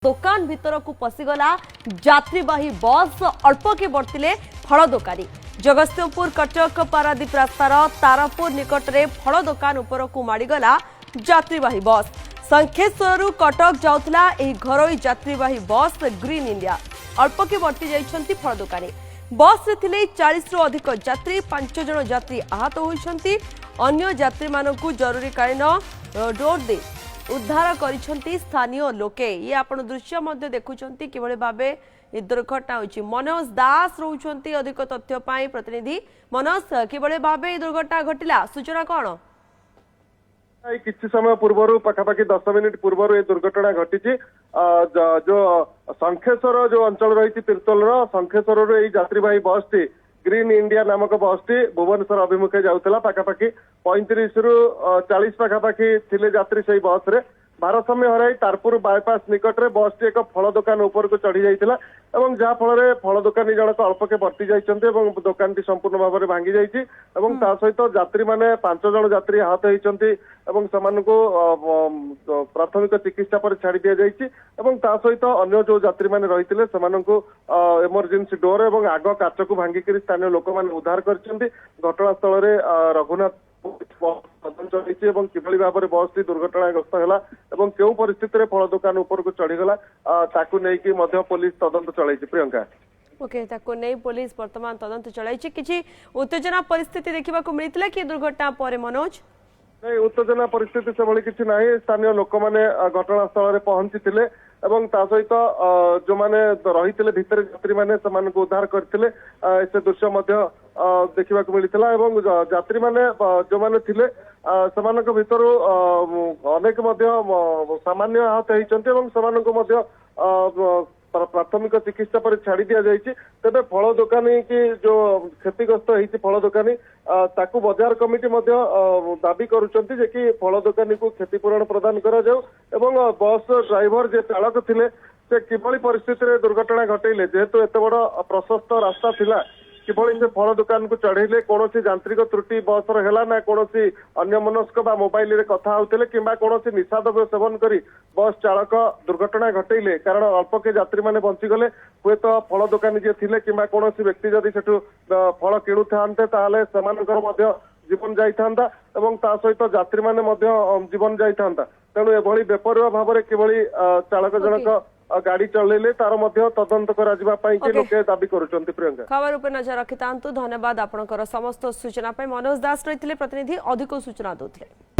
दुकान भीतर को पशिगला यात्रीवाही बस अल्प के बढ़ते फल दोकानी जगतसिंहपुर कटक पारादीप रास्तार तारापुर निकट में फल दोकान उपर को माड़ीगला यात्रीवाही बस शंखेश्वर कटक जाउथला एही घरोई यात्रीवाही बस ग्रीन इंडिया अल्प के बढ़ती जाइछंती फल दोकानी बस रे थिले 40 रु अधिक यात्री 5 जन यात्री आहत होइछंती अन्य यात्री मानकु जरूरीकालीन डोर दे उद्धार करिछंती स्थानीय लोके ये आपण दृश्य मध्ये देखुछंती किभଳି भाबे ए दुर्घटना होछि। मनोज दास रहउछंती अधिक तथ्य पाई प्रतिनिधि मनोज किभଳି भाबे ए दुर्घटना घटिला सूचना कोन किसी समय पूर्व पखापाखि 10 मिनिट पूर्व ये दुर्घटना घटी जो शंखेश्वर जो अंचल रही तिरतोल शंखेश्वर यात्रीवाही बस टी ग्रीन इंडिया नामक बस टी भुवनेश्वर अभिमुखे जाऊला पखापाखि 35 रु 40 पखापाखि थे यात्री से बस रे भारसाम्य हराई तारपुर बायपास निकट में बस टी एक फल दुकान ऊपर को चढ़ी जाइए जहाँ फल फल दुकानी जनक अल्पके बर्ती जाइए दुकान टी संपूर्ण भाव में भांगी जाइए सहित यात्री मैंने 5 जन यात्री आहत होती प्राथमिक चिकित्सा पर छाड़ी दि जाइए सहित अन्य जो यात्री मैंने रही एमरजेंसी डोर और आग काच को भांगिक स्थानीय लोक मैंने उद्धार कर घटनास्थल में रघुनाथ चलती किभଳି भाव में बस टी दुर्घटनाग्रस्त है क्यों परिस्थिति फल दुकान ऊपर को चढ़ीगला ताकू नहीं पुलिस तदंत चलाई प्रियंका ओके ताको नहीं पुलिस वर्तमान तदंत चलाई किछि उत्तेजना परिस्थिति देखा मिलता कि दुर्घटना पर मनोज नहीं उत्तेजना परिस्थिति से भली किसी ना स्थानीय लोक मैंने घटनास्थल में पहुंची सहित जो मैंने रही भितर यात्री मैंने उद्धार करते से दृश्य देखा मिलता यात्री मैंने जो मैंने थे भर अनेक सामान्य आहत होती प्राथमिक चिकित्सा पर छाड़ी दि जाइए तेरे फल दुकानी की जो क्षतिग्रस्त होती फल दुकानी ताकू बाजार कमिटी दाबी करुँच कि फल दुकानी को क्षतिपूरण प्रदान करा जाऊ एवं बस ड्राइवर जे चालक थे से किभଳି परिस्थिति दुर्घटना घटेले जेहेतु एत बड़ प्रशस्त रास्ता थिला किभଳି से फल दुकान को चढ़ेले कौन यांत्रिक त्रुटि बस है ना कौन अन्यमनस्क मोबाइल रे कथा होते कि कौन निशा द्रव्य सेवन करी बस चालक दुर्घटना घटेले कारण अल्प के यात्री मैंने बंचीगले हुए तो फल दुकानी जी थे कि कौन व्यक्ति जदि से फल किणु था जीवन जाइथा सहित यात्री मैंने जीवन जाइथा तेणु एभली बेपरुआ भाव में किभଳି चालक जनक गाड़ी चलैले तार तदंत करा लोके दाबी करुछंती प्रियंका खबर उपर नजर रखिता धन्यवाद आपनकर समस्त सूचना मनोज दास रही प्रतिनिधि अधिक सूचना देते।